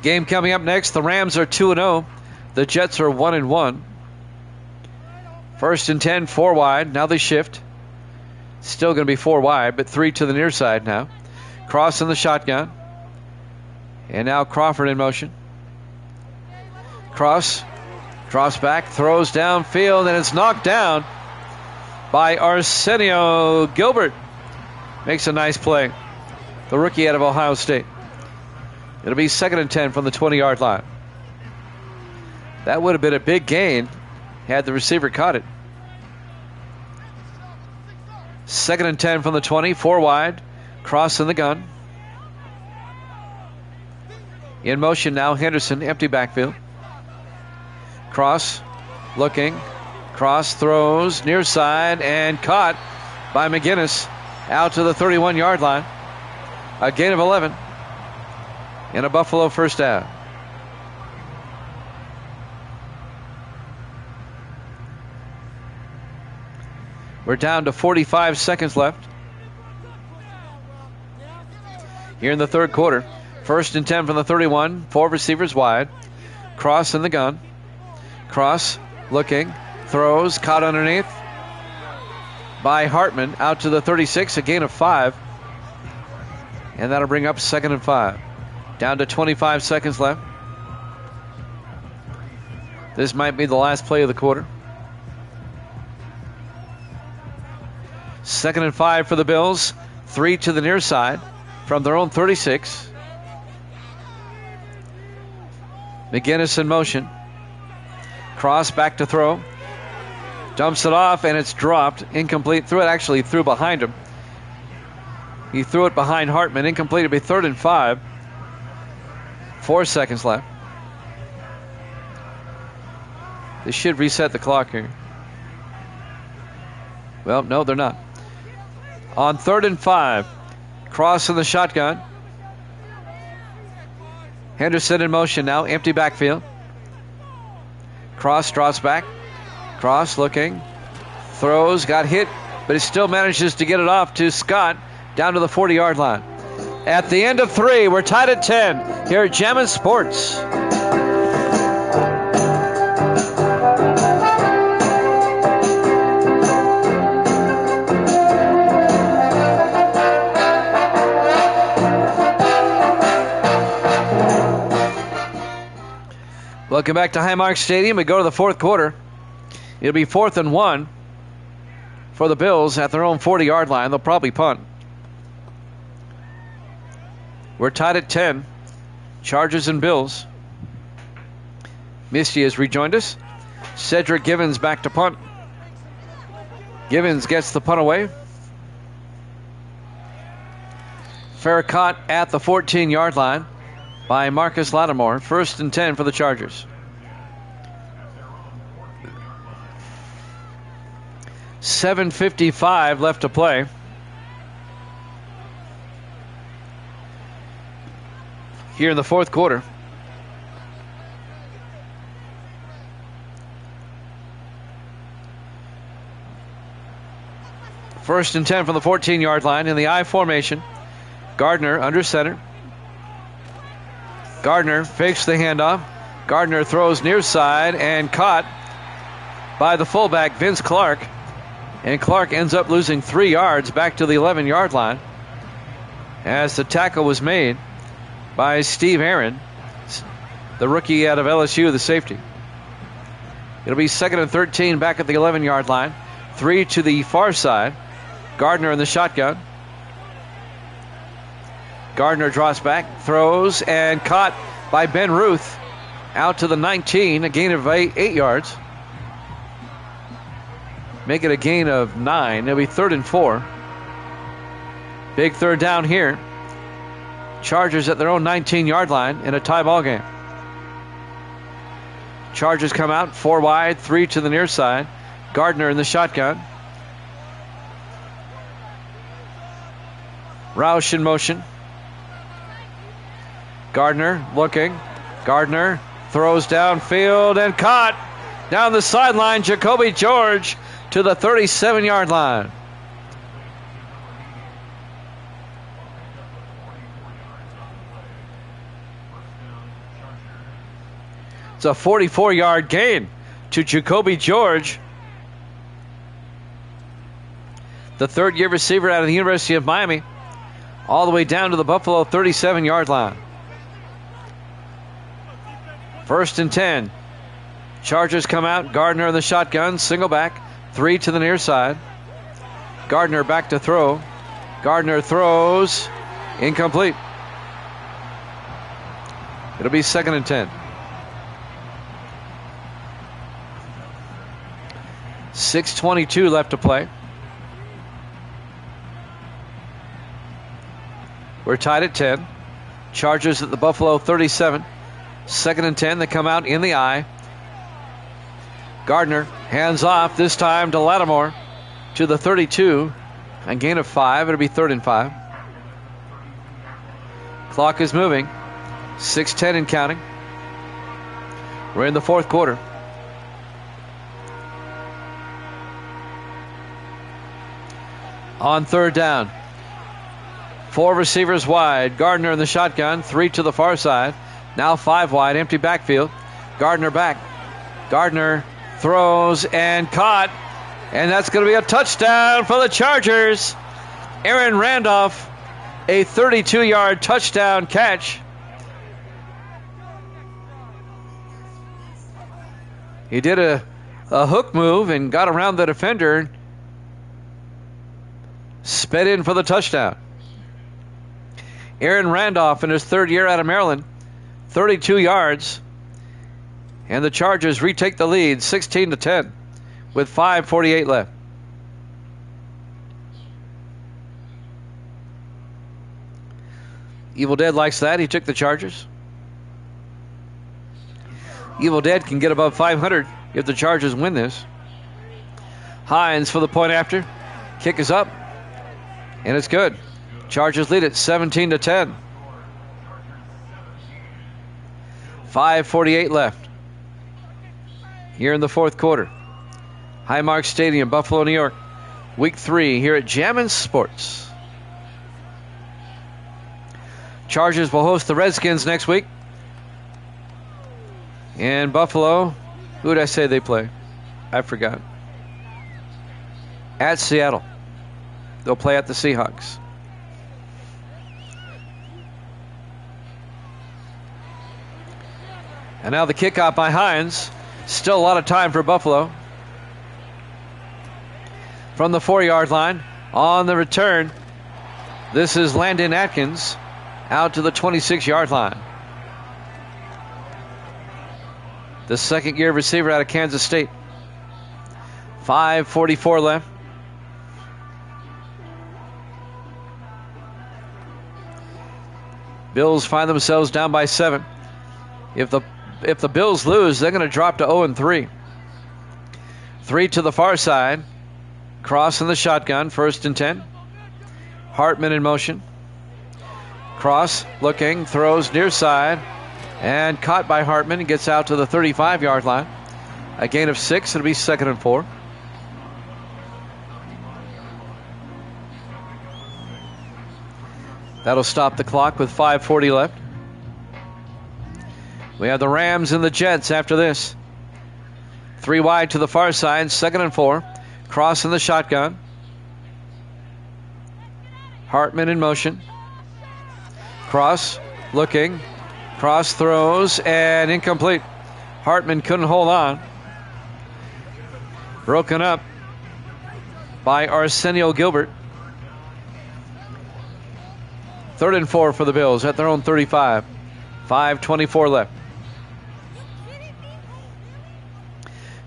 Game coming up next. The Rams are 2-0. The Jets are 1-1. 1st and 10, 4 wide. Now they shift. Still going to be 4 wide, but 3 to the near side now. Cross in the shotgun. And now Crawford in motion. Cross drops back, throws downfield, and it's knocked down by Arsenio Gilbert. Makes a nice play. The rookie out of Ohio State. It'll be 2nd and 10 from the 20-yard line. That would have been a big gain had the receiver caught it. 2nd and 10 from the 20, 4 wide. Cross in the gun. In motion now, Henderson, empty backfield. Cross, looking. Cross throws, near side, and caught by McGinnis out to the 31-yard line. A gain of 11. And a Buffalo first down. We're down to 45 seconds left here in the third quarter. 1st and 10 from the 31. 4 receivers wide. Cross in the gun. Cross looking. Throws. Caught underneath by Hartman out to the 36. A gain of 5. And that'll bring up 2nd and 5. Down to 25 seconds left. This might be the last play of the quarter. 2nd and 5 for the Bills. 3 to the near side from their own 36. McGinnis in motion. Cross back to throw. Dumps it off, and it's dropped. Incomplete. Threw behind him. He threw it behind Hartman. Incomplete. It'll be 3rd and 5. 4 seconds left. They should reset the clock here. Well, no, they're not. On 3rd and 5. Cross in the shotgun. Henderson in motion now. Empty backfield. Cross drops back. Cross looking. Throws. Got hit, but he still manages to get it off to Scott down to the 40-yard line. At the end of 3, we're tied at 10 here at Jammin' Sports. Welcome back to Highmark Stadium. We go to the fourth quarter. It'll be 4th and 1 for the Bills at their own 40-yard line. They'll probably punt. We're tied at 10. Chargers and Bills. Misty has rejoined us. Cedric Givens back to punt. Givens gets the punt away. Fair caught at the 14-yard line by Marcus Lattimore. 1st and 10 for the Chargers. 7:55 left to play. here in the fourth quarter. First and 10 from the 14-yard line in the I formation. Gardner under center. Gardner fakes the handoff. Gardner throws near side and caught by the fullback, Vince Clark. And Clark ends up losing 3 yards back to the 11-yard line as the tackle was made by Steve Aaron, the rookie out of LSU, the safety. It'll be 2nd and 13 back at the 11-yard line. 3 to the far side. Gardner in the shotgun. Gardner drops back, throws, and caught by Ben Ruth out to the 19, a gain of 8 yards. Make it a gain of 9. It'll be 3rd and 4. Big third down here. Chargers at their own 19-yard line in a tie ball game. Chargers come out 4 wide, 3 to the near side. Gardner in the shotgun. Roush in motion. Gardner looking. Gardner throws downfield and caught down the sideline. Jacoby George to the 37-yard line. It's a 44-yard gain to Jacoby George, the third-year receiver out of the University of Miami, all the way down to the Buffalo 37-yard line. 1st and 10. Chargers come out. Gardner in the shotgun. Single back. 3 to the near side. Gardner back to throw. Gardner throws. Incomplete. It'll be 2nd and 10. 6:22 left to play. We're tied at 10. Chargers at the Buffalo 37. 2nd and 10. They come out in the I. Gardner hands off, this time to Lattimore to the 32. A gain of 5. It'll be 3rd and 5. Clock is moving. 6:10 and counting. We're in the fourth quarter. On 3rd down. 4 receivers wide. Gardner in the shotgun. 3 to the far side. Now 5 wide. Empty backfield. Gardner back. Gardner throws and caught. And that's going to be a touchdown for the Chargers. Aaron Randolph, a 32-yard touchdown catch. He did a hook move and got around the defender. Sped in for the touchdown. Aaron Randolph in his 3rd year out of Maryland. 32 yards. And the Chargers retake the lead 16-10 with 5:48 left. Evil Dead likes that. He took the Chargers. Evil Dead can get above 500 if the Chargers win this. Hines for the point after. Kick is up. And it's good. Chargers lead it 17-10. 5:48 left here in the fourth quarter. Highmark Stadium, Buffalo, New York. Week 3 here at Jammin' Sports. Chargers will host the Redskins next week. And Buffalo, who did I say they play? I forgot. At Seattle. They'll play at the Seahawks. And now the kickoff by Hines. Still a lot of time for Buffalo. From the 4-yard line, on the return, this is Landon Atkins out to the 26-yard line. The 2nd-year receiver out of Kansas State. 5:44 left. Bills find themselves down by 7. If the Bills lose, they're going to drop to 0-3. 3 to the far side. Cross in the shotgun. 1st and 10. Hartman in motion. Cross looking, throws near side, and caught by Hartman and gets out to the 35-yard line. A gain of 6. It'll be 2nd and 4. That'll stop the clock with 5:40 left. We have the Rams and the Jets after this. 3 wide to the far side, 2nd and 4. Cross in the shotgun. Hartman in motion. Cross looking. Cross throws and incomplete. Hartman couldn't hold on. Broken up by Arsenio Gilbert. 3rd and 4 for the Bills at their own 35. 5:24 left.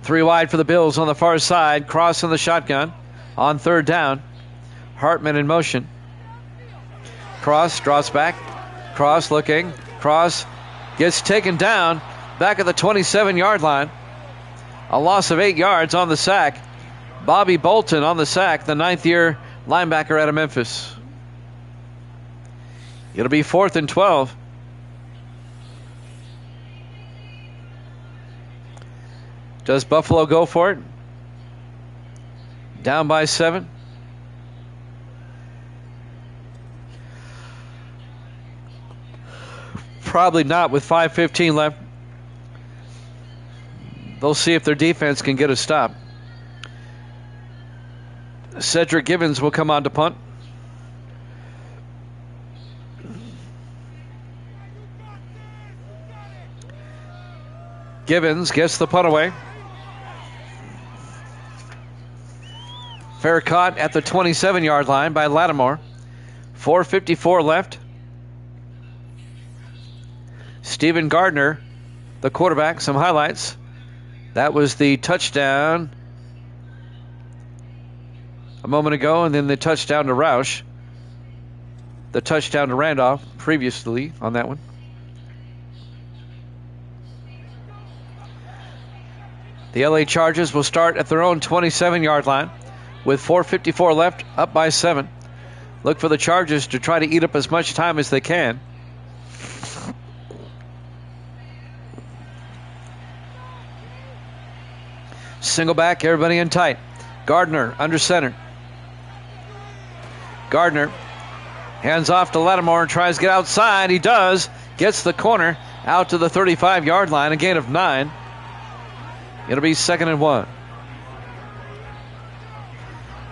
3 wide for the Bills on the far side. Cross in the shotgun on 3rd down. Hartman in motion. Cross draws back. Cross looking. Cross gets taken down back at the 27-yard line. A loss of 8 yards on the sack. Bobby Bolton on the sack, the 9th-year linebacker out of Memphis. It'll be 4th and 12. Does Buffalo go for it? Down by 7. Probably not with 5:15 left. They'll see if their defense can get a stop. Cedric Givens will come on to punt. Givens gets the punt away. Fair caught at the 27-yard line by Lattimore. 4:54 left. Stephen Gardner, the quarterback, some highlights. That was the touchdown a moment ago, and then the touchdown to Roush. The touchdown to Randolph previously on that one. The LA Chargers will start at their own 27-yard line with 4:54 left, up by 7. Look for the Chargers to try to eat up as much time as they can. Single back, everybody in tight. Gardner under center. Gardner hands off to Lattimore and tries to get outside. He does. Gets the corner out to the 35-yard line. A gain of 9. It'll be 2nd and 1.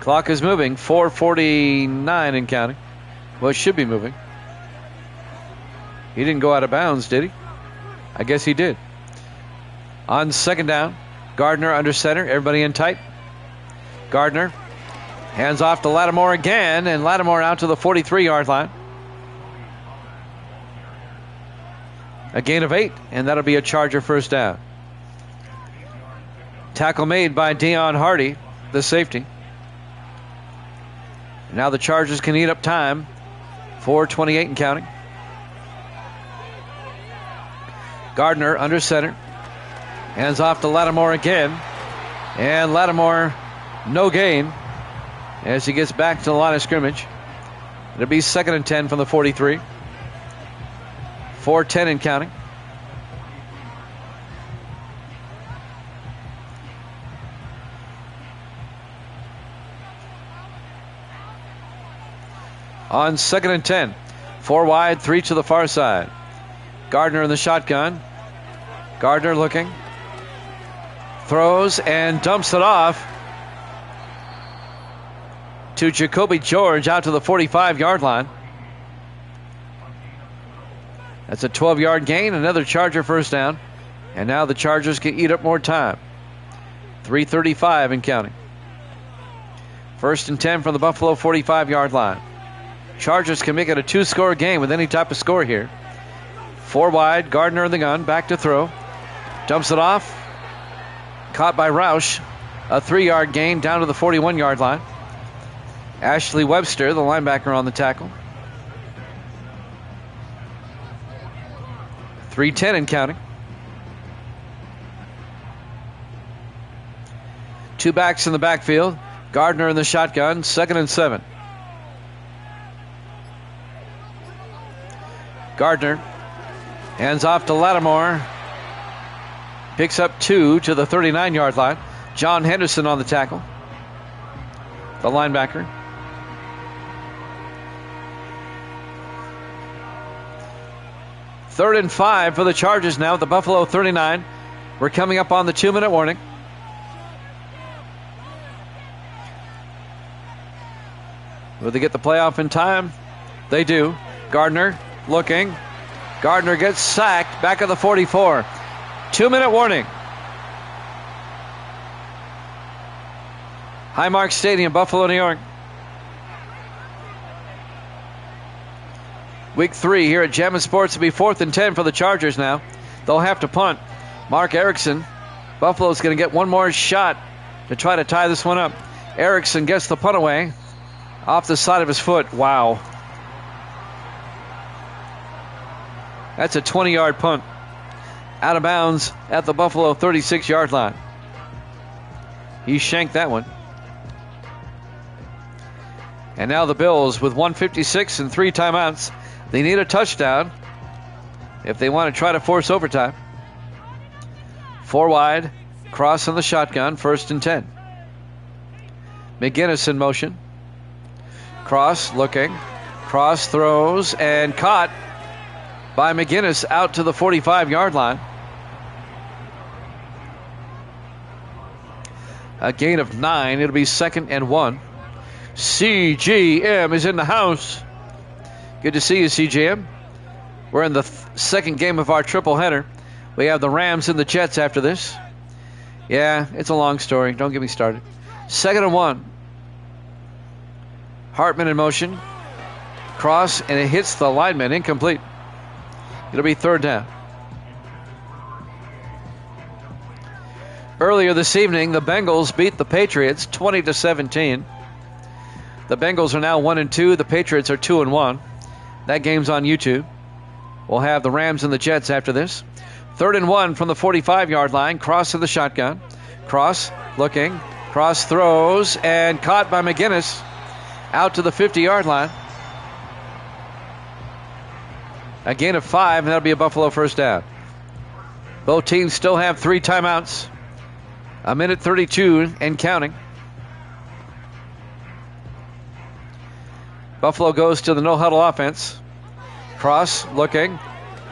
Clock is moving. 4:49 and counting. Well, it should be moving. He didn't go out of bounds, did he? I guess he did. On 2nd down, Gardner under center. Everybody in tight. Gardner hands off to Lattimore again, and Lattimore out to the 43-yard line. A gain of 8, and that'll be a Charger first down. Tackle made by Deion Hardy, the safety. Now the Chargers can eat up time. 4:28 and counting. Gardner under center. Hands off to Lattimore again. And Lattimore, no gain as he gets back to the line of scrimmage. It'll be 2nd and 10 from the 43. 4:10 and counting. On 2nd and 10. 4 wide, 3 to the far side. Gardner in the shotgun. Gardner looking. Throws and dumps it off to Jacoby George out to the 45-yard line. That's a 12-yard gain, another Charger first down. And now the Chargers can eat up more time. 3:35 and counting. 1st and 10 from the Buffalo 45-yard line. Chargers can make it a 2-score game with any type of score here. 4 wide, Gardner in the gun, back to throw. Dumps it off. Caught by Roush. A 3-yard gain down to the 41-yard line. Ashley Webster, the linebacker, on the tackle. 3:10 and counting. 2 backs in the backfield. Gardner in the shotgun. 2nd and 7. Gardner hands off to Lattimore. Picks up 2 to the 39-yard line. John Henderson on the tackle, the linebacker. Third and 5 for the Chargers now at the Buffalo 39. We're coming up on the 2-minute warning. Will they get the playoff in time? They do. Gardner looking. Gardner gets sacked back at the 44. 2-minute warning. Highmark Stadium, Buffalo, New York. Week 3 here at Jammin' Sports will be 4th and 10 for the Chargers now. They'll have to punt. Mark Erickson. Buffalo's going to get one more shot to try to tie this one up. Erickson gets the punt away off the side of his foot. Wow. That's a 20-yard punt. Out of bounds at the Buffalo 36-yard line. He shanked that one. And now the Bills with 1:56 and 3 timeouts. They need a touchdown if they want to try to force overtime. 4 wide, cross in the shotgun, 1st and 10. McGinnis in motion. Cross looking. Cross throws and caught by McGinnis out to the 45-yard line. A gain of 9. It'll be 2nd and 1. CGM is in the house. Good to see you, CGM. We're in the second game of our triple header. We have the Rams and the Jets after this. Yeah, it's a long story. Don't get me started. 2nd and 1. Hartman in motion. Cross, and it hits the lineman. Incomplete. It'll be 3rd down. Earlier this evening, the Bengals beat the Patriots 20-17. The Bengals are now 1-2. The Patriots are 2-1. That game's on YouTube. We'll have the Rams and the Jets after this. 3rd and 1 from the 45-yard line. Cross in the shotgun. Cross looking. Cross throws and caught by McGinnis out to the 50-yard line. A gain of 5, and that'll be a Buffalo 1st down. Both teams still have 3 timeouts. 1:32 and counting. Buffalo goes to the no-huddle offense. Cross looking.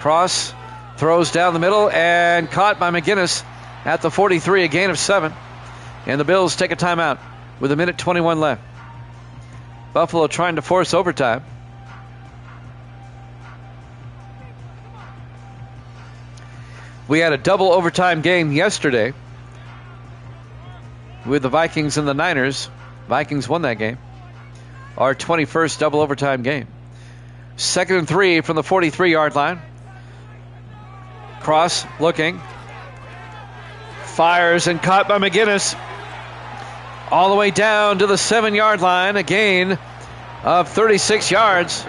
Cross throws down the middle and caught by McGinnis at the 43, a gain of 7. And the Bills take a timeout with 1:21 left. Buffalo trying to force overtime. We had a double overtime game yesterday with the Vikings and the Niners. Vikings won that game. Our 21st double overtime game. 2nd and 3 from the 43-yard line. Cross looking. Fires and caught by McGinnis. All the way down to the 7-yard line. A gain of 36 yards.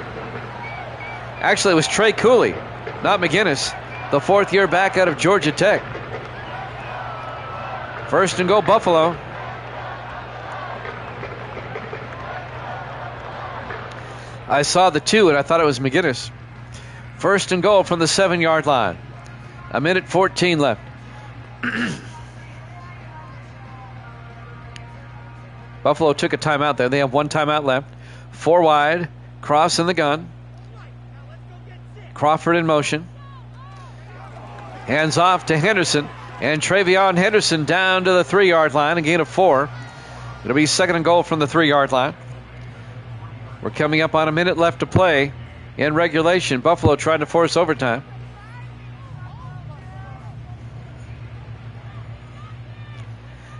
Actually, it was Trey Cooley, not McGinnis. The 4th-year back out of Georgia Tech. 1st and goal, Buffalo. I saw the 2 and I thought it was McGinnis. 1st and goal from the 7-yard line. 1:14 left. Buffalo took a timeout there. They have 1 timeout left. 4 wide. Cross in the gun. Crawford in motion. Hands off to Henderson. And Travion Henderson down to the 3-yard line. A gain of 4. It'll be 2nd and goal from the 3-yard line. We're coming up on a minute left to play in regulation. Buffalo trying to force overtime.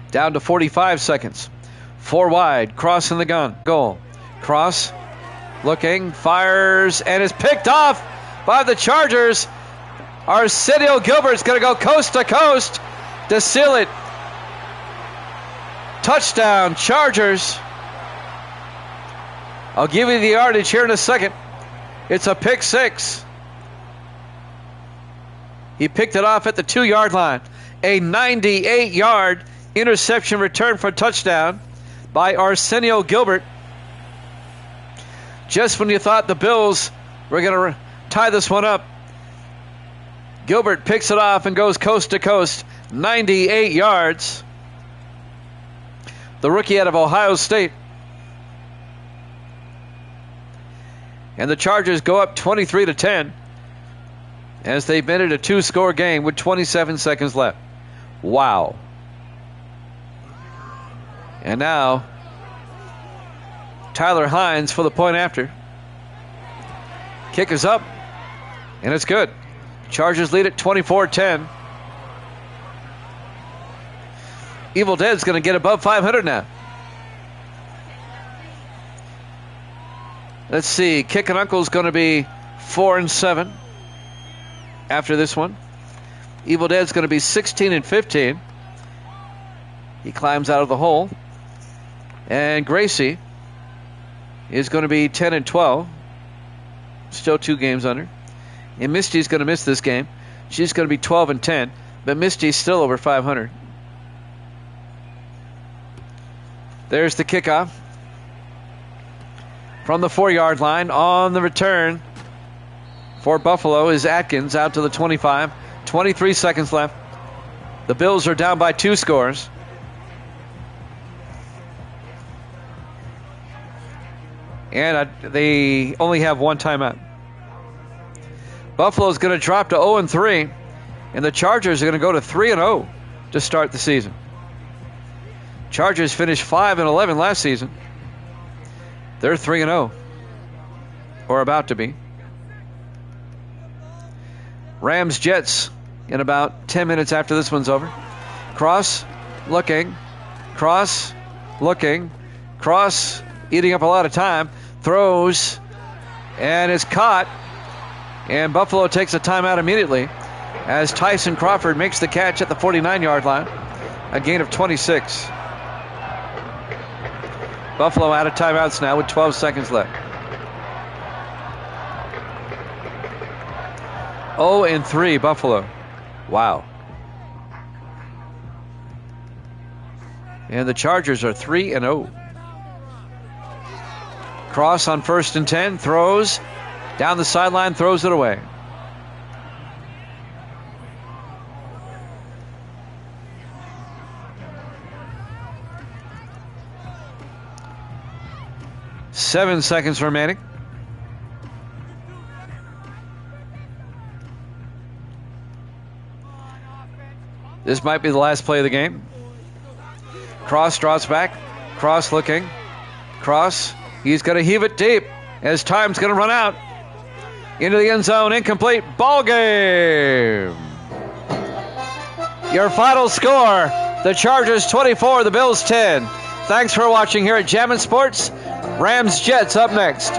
Down to 45 seconds. 4 wide. Cross in the gun. Goal. Cross. Looking. Fires. And is picked off by the Chargers. Arsenio Gilbert's going to go coast to coast to seal it. Touchdown, Chargers. I'll give you the yardage here in a second. It's a pick 6. He picked it off at the 2-yard line. A 98-yard interception return for touchdown by Arsenio Gilbert. Just when you thought the Bills were going to tie this one up. Gilbert picks it off and goes coast to coast, 98 yards. The rookie out of Ohio State. And the Chargers go up 23-10 as they've made it a 2-score game with 27 seconds left. Wow. And now Tyler Hines for the point after. Kick is up, and it's good. Chargers lead at 24-10. Evil Dead's going to get above 500 now. Let's see. Kicking Uncle's going to be 4-7 after this one. Evil Dead's going to be 16-15. He climbs out of the hole. And Gracie is going to be 10-12. Still 2 games under. And Misty's going to miss this game. She's going to be 12-10. But Misty's still over 500. There's the kickoff. From the 4-yard line on the return for Buffalo is Atkins out to the 25. 23 seconds left. The Bills are down by 2 scores. And they only have 1 timeout. Buffalo's going to drop to 0-3, and the Chargers are going to go to 3-0 to start the season. Chargers finished 5-11 last season. They're 3-0, or about to be. Rams Jets in about 10 minutes after this one's over. Cross looking, cross looking, cross eating up a lot of time. Throws, and is caught. And Buffalo takes a timeout immediately as Tyson Crawford makes the catch at the 49-yard line. A gain of 26. Buffalo out of timeouts now with 12 seconds left. 0-3 Buffalo. Wow. And the Chargers are 3-0. Cross on 1st and 10, throws down the sideline, throws it away. Seven seconds remaining. This might be the last play of the game. Cross draws back. Cross looking. Cross. He's going to heave it deep as time's going to run out. Into the end zone, incomplete. Ball game. Your final score, the Chargers 24, the Bills 10. Thanks for watching here at Jammin' Sports. Rams Jets up next.